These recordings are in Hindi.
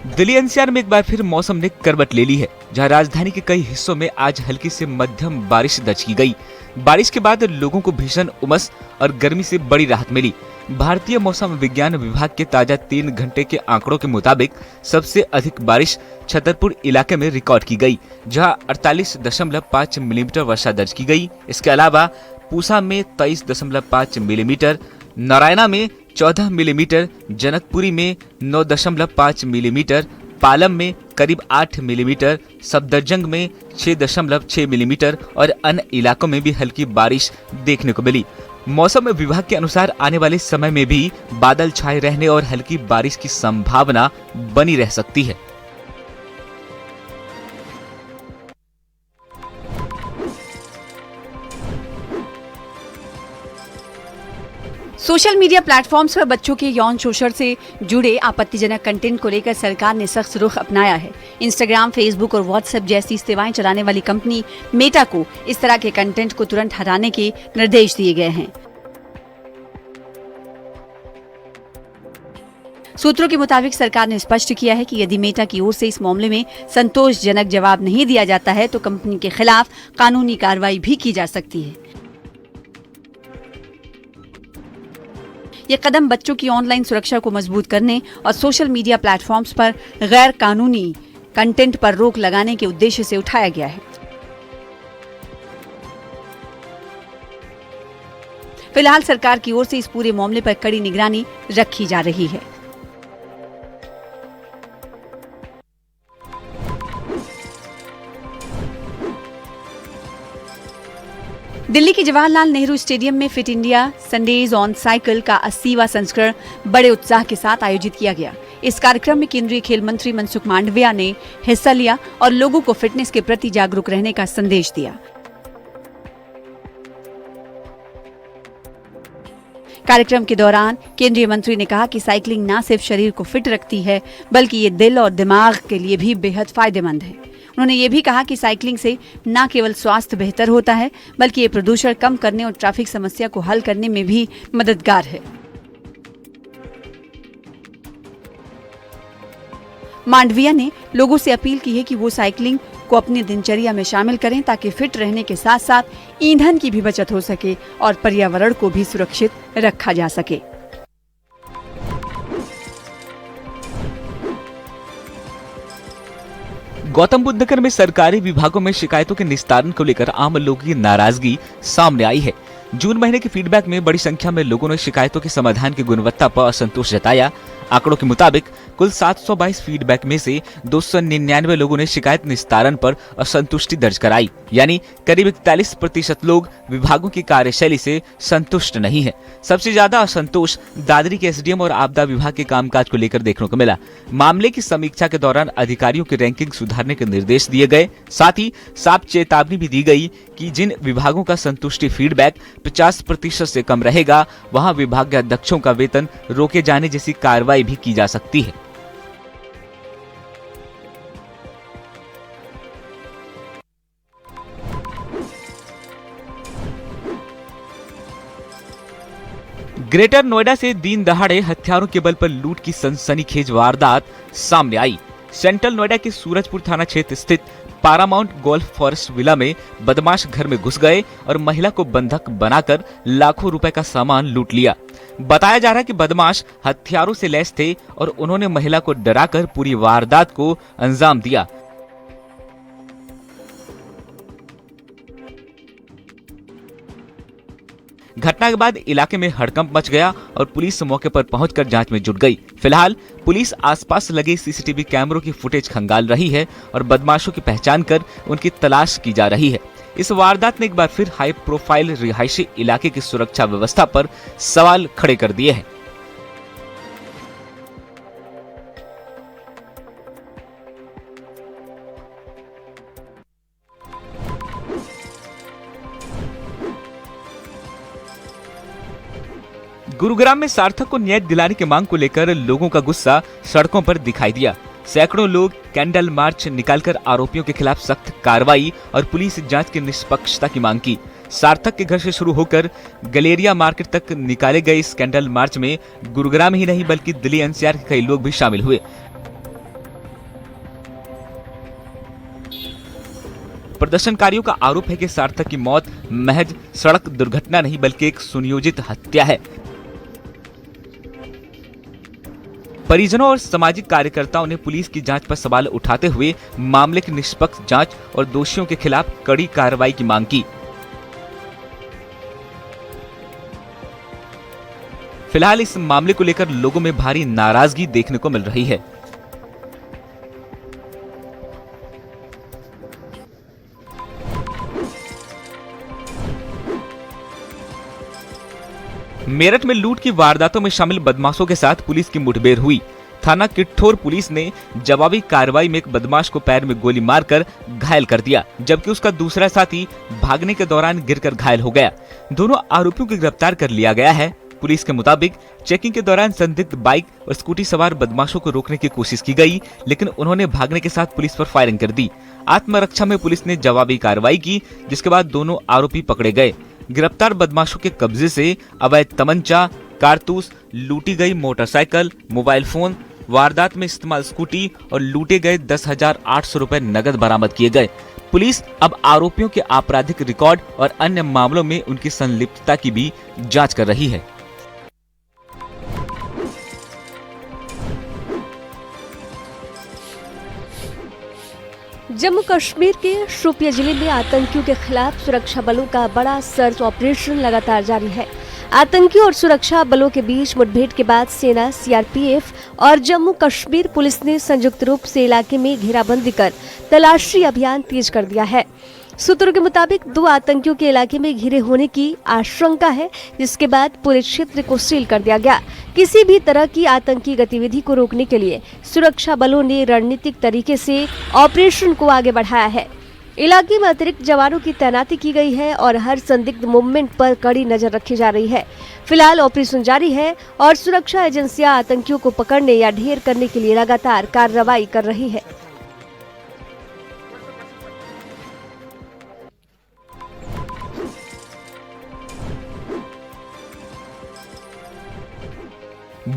दिल्ली एनसीआर में एक बार फिर मौसम ने करवट ले ली है, जहां राजधानी के कई हिस्सों में आज हल्की से मध्यम बारिश दर्ज की गई। बारिश के बाद लोगों को भीषण उमस और गर्मी से बड़ी राहत मिली। भारतीय मौसम विज्ञान विभाग के ताजा 3 घंटे के आंकड़ों के मुताबिक सबसे अधिक बारिश छतरपुर इलाके में रिकॉर्ड की गई, जहां 48.5 मिलीमीटर वर्षा दर्ज की गई। इसके अलावा पूसा में 23.5 मिलीमीटर, नारायणा में 14 मिलीमीटर, जनकपुरी में 9.5 मिलीमीटर, पालम में करीब 8 मिलीमीटर, सफदरजंग में 6.6 मिलीमीटर और अन्य इलाकों में भी हल्की बारिश देखने को मिली। मौसम विभाग के अनुसार आने वाले समय में भी बादल छाए रहने और हल्की बारिश की संभावना बनी रह सकती है। सोशल मीडिया प्लेटफॉर्म्स पर बच्चों के यौन शोषण से जुड़े आपत्तिजनक कंटेंट को लेकर सरकार ने सख्त रुख अपनाया है। इंस्टाग्राम, फेसबुक और व्हाट्सएप जैसी सेवाएं चलाने वाली कंपनी मेटा को इस तरह के कंटेंट को तुरंत हटाने के निर्देश दिए गए हैं। सूत्रों के मुताबिक सरकार ने स्पष्ट किया है कि यदि मेटा की ओर से इस मामले में संतोषजनक जवाब नहीं दिया जाता है तो कंपनी के खिलाफ कानूनी कार्रवाई भी की जा सकती है। ये कदम बच्चों की ऑनलाइन सुरक्षा को मजबूत करने और सोशल मीडिया प्लेटफॉर्म्स पर गैर कानूनी कंटेंट पर रोक लगाने के उद्देश्य से उठाया गया है। फिलहाल सरकार की ओर से इस पूरे मामले पर कड़ी निगरानी रखी जा रही है। दिल्ली के जवाहरलाल नेहरू स्टेडियम में fit India Sundays on cycle का 80वां संस्करण बड़े उत्साह के साथ आयोजित किया गया। इस कार्यक्रम में केंद्रीय खेल मंत्री मनसुख मांडविया ने हिस्सा लिया और लोगों को फिटनेस के प्रति जागरूक रहने का संदेश दिया। कार्यक्रम के दौरान केंद्रीय मंत्री ने कहा कि साइकिलिंग न सिर्फ शरीर को फिट रखती है बल्कि ये दिल और दिमाग के लिए भी बेहद फायदेमंद है। उन्होंने ये भी कहा कि साइकिलिंग से न केवल स्वास्थ्य बेहतर होता है बल्कि ये प्रदूषण कम करने और ट्रैफिक समस्या को हल करने में भी मददगार है। मांडविया ने लोगों से अपील की है कि वो साइकिलिंग को अपनी दिनचर्या में शामिल करें ताकि फिट रहने के साथ साथ ईंधन की भी बचत हो सके और पर्यावरण को भी सुरक्षित रखा जा सके। गौतम बुद्ध नगर में सरकारी विभागों में शिकायतों के निस्तारण को लेकर आम लोगों की नाराजगी सामने आई है। जून महीने के फीडबैक में बड़ी संख्या में लोगों ने शिकायतों के समाधान की गुणवत्ता पर असंतोष जताया। आंकड़ों के मुताबिक कुल 722 फीडबैक में से 299 लोगों ने शिकायत निस्तारण पर असंतुष्टि दर्ज कराई, यानी करीब 41% लोग विभागों की कार्यशैली से संतुष्ट नहीं है। सबसे ज्यादा असंतोष दादरी के एसडीएम और आपदा विभाग के कामकाज को लेकर देखने को मिला। मामले की समीक्षा के दौरान अधिकारियों की रैंकिंग सुधारने के निर्देश दिए गए। साथ ही साफ चेतावनी भी दी गई कि जिन विभागों का संतुष्टि फीडबैक 50% से कम रहेगा वहां विभागाध्यक्षों का वेतन रोके जाने जैसी कार्रवाई भी की जा सकती है। ग्रेटर नोएडा से दिन दहाड़े हथियारों के बल पर लूट की सनसनीखेज वारदात सामने आई। सेंट्रल नोएडा के सूरजपुर थाना क्षेत्र स्थित पारामाउंट गोल्फ फॉरेस्ट विला में बदमाश घर में घुस गए और महिला को बंधक बनाकर लाखों रुपए का सामान लूट लिया। बताया जा रहा है कि बदमाश हथियारों से लैस थे और उन्होंने महिला को डराकर पूरी वारदात को अंजाम दिया। घटना के बाद इलाके में हड़कंप मच गया और पुलिस मौके पर पहुंचकर जांच में जुट गई। फिलहाल पुलिस आसपास लगे सीसीटीवी कैमरों की फुटेज खंगाल रही है और बदमाशों की पहचान कर उनकी तलाश की जा रही है। इस वारदात ने एक बार फिर हाई प्रोफाइल रिहायशी इलाके की सुरक्षा व्यवस्था पर सवाल खड़े कर दिए हैं। गुरुग्राम में सार्थक को न्याय दिलाने की मांग को लेकर लोगों का गुस्सा सड़कों पर दिखाई दिया। सैकड़ों लोग कैंडल मार्च निकालकर आरोपियों के खिलाफ सख्त कार्रवाई और पुलिस जांच की निष्पक्षता की मांग की। सार्थक के घर से शुरू होकर गलेरिया मार्केट तक निकाले गए इस कैंडल मार्च में गुरुग्राम ही नहीं बल्कि दिल्ली एनसीआर के कई लोग भी शामिल हुए। प्रदर्शनकारियों का आरोप है कि सार्थक की मौत महज सड़क दुर्घटना नहीं बल्कि एक सुनियोजित हत्या है। परिजनों और सामाजिक कार्यकर्ताओं ने पुलिस की जांच पर सवाल उठाते हुए मामले की निष्पक्ष जांच और दोषियों के खिलाफ कड़ी कार्रवाई की मांग की। फिलहाल इस मामले को लेकर लोगों में भारी नाराजगी देखने को मिल रही है। मेरठ में लूट की वारदातों में शामिल बदमाशों के साथ पुलिस की मुठभेड़ हुई। थाना किट्ठोर पुलिस ने जवाबी कार्रवाई में एक बदमाश को पैर में गोली मारकर घायल कर दिया, जबकि उसका दूसरा साथी भागने के दौरान गिरकर घायल हो गया। दोनों आरोपियों को गिरफ्तार कर लिया गया है। पुलिस के मुताबिक चेकिंग के दौरान संदिग्ध बाइक और स्कूटी सवार बदमाशों को रोकने की कोशिश की गई, लेकिन उन्होंने भागने के साथ पुलिस पर फायरिंग कर दी। आत्मरक्षा में पुलिस ने जवाबी कार्रवाई की, जिसके बाद दोनों आरोपी पकड़े गए। गिरफ्तार बदमाशों के कब्जे से अवैध तमंचा, कारतूस, लूटी गई मोटरसाइकिल, मोबाइल फोन, वारदात में इस्तेमाल स्कूटी और लूटे गए 10,800 रुपए नगद बरामद किए गए। पुलिस अब आरोपियों के आपराधिक रिकॉर्ड और अन्य मामलों में उनकी संलिप्तता की भी जांच कर रही है। जम्मू कश्मीर के शोपियां जिले में आतंकियों के खिलाफ सुरक्षा बलों का बड़ा सर्च ऑपरेशन लगातार जारी है। आतंकियों और सुरक्षा बलों के बीच मुठभेड़ के बाद सेना, सीआरपीएफ और जम्मू कश्मीर पुलिस ने संयुक्त रूप से इलाके में घेराबंदी कर तलाशी अभियान तेज कर दिया है। सूत्रों के मुताबिक 2 आतंकियों के इलाके में घिरे होने की आशंका है, जिसके बाद पूरे क्षेत्र को सील कर दिया गया। किसी भी तरह की आतंकी गतिविधि को रोकने के लिए सुरक्षा बलों ने रणनीतिक तरीके से ऑपरेशन को आगे बढ़ाया है। इलाके में अतिरिक्त जवानों की तैनाती की गई है और हर संदिग्ध मूवमेंट पर कड़ी नजर रखी जा रही है। फिलहाल ऑपरेशन जारी है और सुरक्षा एजेंसियां आतंकियों को पकड़ने या ढेर करने के लिए लगातार कार्रवाई कर रही है।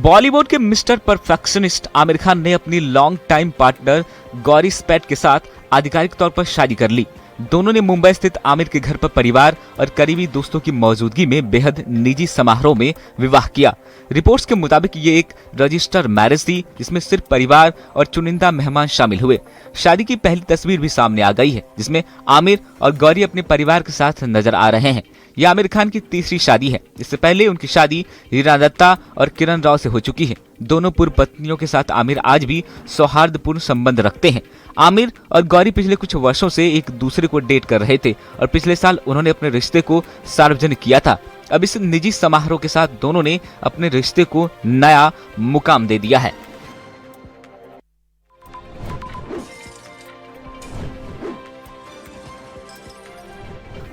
बॉलीवुड के मिस्टर परफेक्शनिस्ट आमिर खान ने अपनी लॉन्ग टाइम पार्टनर गौरी स्पैट के साथ आधिकारिक तौर पर शादी कर ली। दोनों ने मुंबई स्थित आमिर के घर पर परिवार और करीबी दोस्तों की मौजूदगी में बेहद निजी समारोह में विवाह किया। रिपोर्ट्स के मुताबिक ये एक रजिस्टर्ड मैरिज थी, जिसमें सिर्फ परिवार और चुनिंदा मेहमान शामिल हुए। शादी की पहली तस्वीर भी सामने आ गई है, जिसमें आमिर और गौरी अपने परिवार के साथ नजर आ रहे हैं। यह आमिर खान की तीसरी शादी है। इससे पहले उनकी शादी रीना दत्ता और किरण राव से हो चुकी है। दोनों पूर्व पत्नियों के साथ आमिर आज भी सौहार्दपूर्ण संबंध रखते हैं। आमिर और गौरी पिछले कुछ वर्षों से एक दूसरे को डेट कर रहे थे और पिछले साल उन्होंने अपने रिश्ते को सार्वजनिक किया था। अब इस निजी समारोह के साथ दोनों ने अपने रिश्ते को नया मुकाम दे दिया है।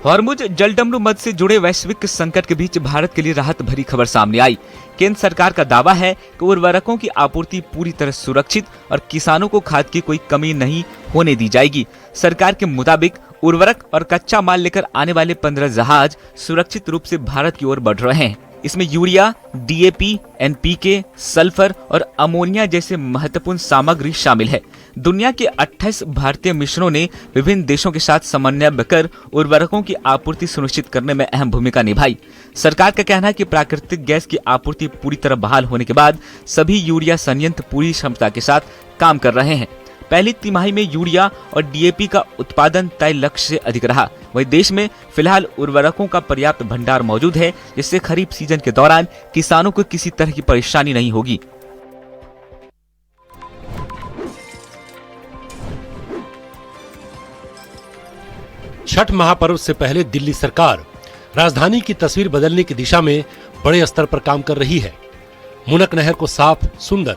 हॉर्मुज जलडमरू मद से जुड़े वैश्विक संकट के बीच भारत के लिए राहत भरी खबर सामने आई। केंद्र सरकार का दावा है कि उर्वरकों की आपूर्ति पूरी तरह सुरक्षित और किसानों को खाद की कोई कमी नहीं होने दी जाएगी। सरकार के मुताबिक उर्वरक और कच्चा माल लेकर आने वाले 15 जहाज सुरक्षित रूप से भारत की ओर बढ़ रहे हैं। इसमें यूरिया, डीएपी, एनपीके, सल्फर और अमोनिया जैसे महत्वपूर्ण सामग्री शामिल है। दुनिया के 28 भारतीय मिशनों ने विभिन्न देशों के साथ समन्वय कर उर्वरकों की आपूर्ति सुनिश्चित करने में अहम भूमिका निभाई। सरकार का कहना है कि प्राकृतिक गैस की आपूर्ति पूरी तरह बहाल होने के बाद सभी यूरिया संयंत्र पूरी क्षमता के साथ काम कर रहे हैं। पहली तिमाही में यूरिया और डीएपी का उत्पादन तय लक्ष्य से अधिक रहा। वहीं देश में फिलहाल उर्वरकों का पर्याप्त भंडार मौजूद है, जिससे खरीफ सीजन के दौरान किसानों को किसी तरह की परेशानी नहीं होगी। छठ महापर्व से पहले दिल्ली सरकार राजधानी की तस्वीर बदलने की दिशा में बड़े स्तर पर काम कर रही है। मुनक नहर को साफ, सुंदर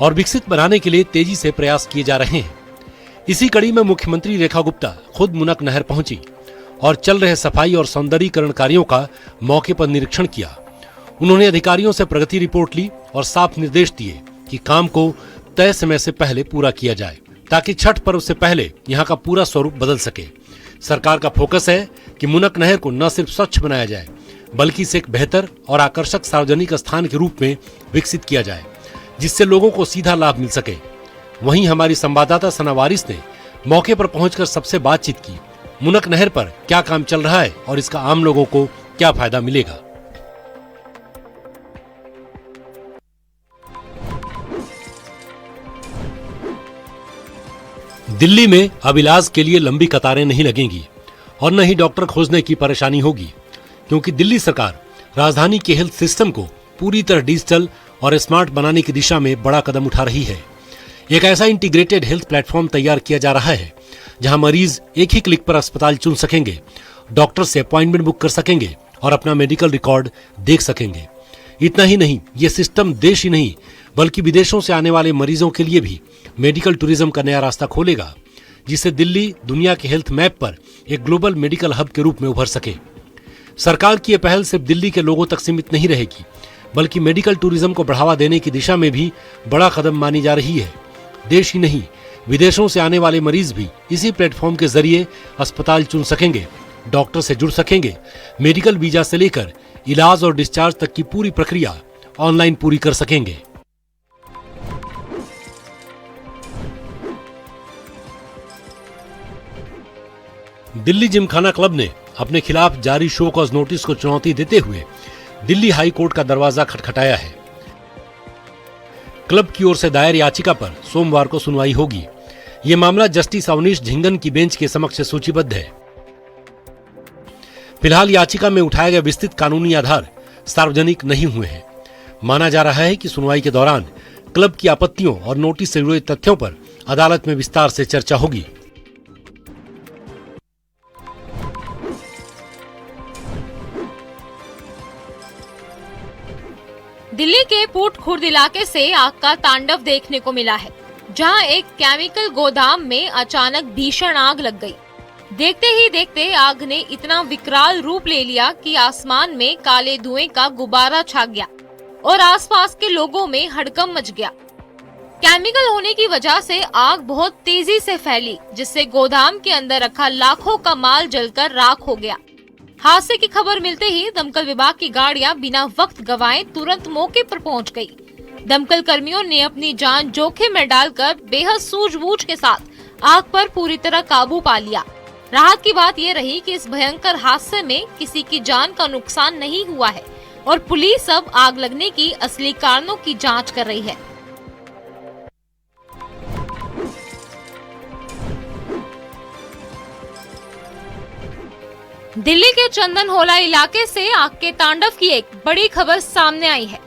और विकसित बनाने के लिए तेजी से प्रयास किए जा रहे हैं। इसी कड़ी में मुख्यमंत्री रेखा गुप्ता खुद मुनक नहर पहुंची और चल रहे सफाई और सौंदर्यीकरण कार्यों का मौके पर निरीक्षण किया। उन्होंने अधिकारियों से प्रगति रिपोर्ट ली और साफ निर्देश दिए कि काम को तय समय से पहले पूरा किया जाए, ताकि छठ पर्व से पहले यहाँ का पूरा स्वरूप बदल सके। सरकार का फोकस है कि मुनक नहर को न सिर्फ स्वच्छ बनाया जाए, बल्कि इसे एक बेहतर और आकर्षक सार्वजनिक स्थान के रूप में विकसित किया जाए, जिससे लोगों को सीधा लाभ मिल सके। वहीं हमारी संवाददाता सना वारिस ने मौके पर पहुंचकर सबसे बातचीत की मुनक नहर पर क्या काम चल रहा है और इसका आम लोगों को क्या फायदा मिलेगा। दिल्ली में अब इलाज के लिए लंबी कतारें नहीं लगेंगी और न ही डॉक्टर खोजने की परेशानी होगी, क्योंकि दिल्ली सरकार राजधानी के हेल्थ सिस्टम को पूरी तरह डिजिटल और स्मार्ट बनाने की दिशा में बड़ा कदम उठा रही है। एक ऐसा इंटीग्रेटेड हेल्थ प्लेटफॉर्म तैयार किया जा रहा है जहां मरीज एक ही क्लिक पर अस्पताल चुन सकेंगे, डॉक्टर से अपॉइंटमेंट बुक कर सकेंगे और अपना मेडिकल रिकॉर्ड देख सकेंगे। इतना ही नहीं, ये सिस्टम देश ही नहीं बल्कि विदेशों से आने वाले मरीजों के लिए भी मेडिकल टूरिज्म का नया रास्ता खोलेगा, जिससे दिल्ली दुनिया के हेल्थ मैप पर एक ग्लोबल मेडिकल हब के रूप में उभर सके। सरकार की यह पहल सिर्फ दिल्ली के लोगों तक सीमित नहीं रहेगी, बल्कि मेडिकल टूरिज्म को बढ़ावा देने की दिशा में भी बड़ा कदम मानी जा रही है। देश ही नहीं, विदेशों से आने वाले मरीज भी इसी प्लेटफॉर्म के जरिए अस्पताल चुन सकेंगे, डॉक्टर से जुड़ सकेंगे, मेडिकल वीजा से लेकर इलाज और डिस्चार्ज तक की पूरी प्रक्रिया ऑनलाइन पूरी कर सकेंगे। दिल्ली जिमखाना क्लब ने अपने खिलाफ जारी शो कॉज नोटिस को चुनौती देते हुए दिल्ली हाई कोर्ट का दरवाजा खटखटाया है। क्लब की ओर से दायर याचिका पर सोमवार को सुनवाई होगी। ये मामला जस्टिस अवनीश झिंगन की बेंच के समक्ष सूचीबद्ध है। फिलहाल याचिका में उठाए गए विस्तृत कानूनी आधार सार्वजनिक नहीं हुए हैं। माना जा रहा है कि सुनवाई के दौरान क्लब की आपत्तियों और नोटिस से जुड़े तथ्यों पर अदालत में विस्तार से चर्चा होगी। दिल्ली के पुट खुर्द इलाके से आग का तांडव देखने को मिला है, जहां एक केमिकल गोदाम में अचानक भीषण आग लग गई। देखते ही देखते आग ने इतना विकराल रूप ले लिया कि आसमान में काले धुएं का गुब्बारा छा गया और आसपास के लोगों में हड़कंप मच गया। केमिकल होने की वजह से आग बहुत तेजी से फैली, जिससे गोदाम के अंदर रखा लाखों का माल जलकर राख हो गया। हादसे की खबर मिलते ही दमकल विभाग की गाड़ियां बिना वक्त गवाए तुरंत मौके पर पहुंच गई। दमकल कर्मियों ने अपनी जान जोखिम में डालकर बेहद सूझबूझ के साथ आग पर पूरी तरह काबू पा लिया। राहत की बात यह रही कि इस भयंकर हादसे में किसी की जान का नुकसान नहीं हुआ है और पुलिस अब आग लगने की असली कारणों की जांच कर रही है। दिल्ली के चंदन होला इलाके से आग के तांडव की एक बड़ी खबर सामने आई है,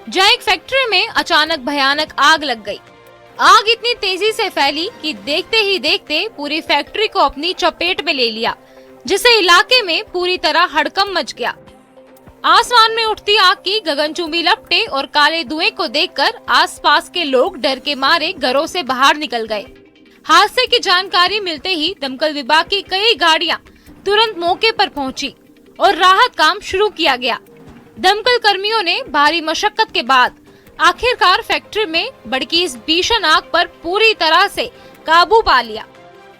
जहां एक फैक्ट्री में अचानक भयानक आग लग गई। आग इतनी तेजी से फैली कि देखते ही देखते पूरी फैक्ट्री को अपनी चपेट में ले लिया, जिससे इलाके में पूरी तरह हड़कंप मच गया। आसमान में उठती आग की गगनचुंबी लपटें और काले धुएं को देखकर आसपास के लोग डर के मारे घरों से बाहर निकल गए। हादसे की जानकारी मिलते ही दमकल विभाग की कई गाड़ियां तुरंत मौके पर पहुंची और राहत काम शुरू किया गया। दमकल कर्मियों ने भारी मशक्कत के बाद आखिरकार फैक्ट्री में भड़की इस भीषण आग पर पूरी तरह से काबू पा लिया।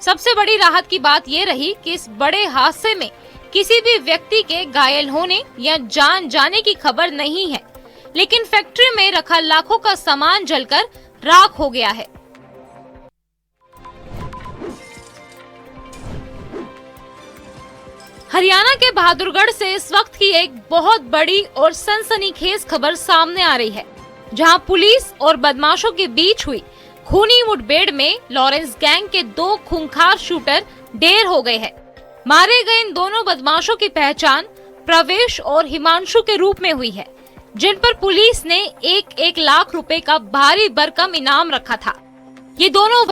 सबसे बड़ी राहत की बात ये रही कि इस बड़े हादसे में किसी भी व्यक्ति के घायल होने या जान जाने की खबर नहीं है, लेकिन फैक्ट्री में रखा लाखों का सामान जलकर राख हो गया है। हरियाणा के बहादुरगढ़ से इस वक्त की एक बहुत बड़ी और सनसनीखेज खबर सामने आ रही है, जहां पुलिस और बदमाशों के बीच हुई खूनी मुठभेड़ में लॉरेंस गैंग के 2 खूंखार शूटर ढेर हो गए हैं। मारे गए इन दोनों बदमाशों की पहचान प्रवेश और हिमांशु के रूप में हुई है, जिन पर पुलिस ने 1-1 लाख रुपए का भारी भरकम इनाम रखा था। ये दोनों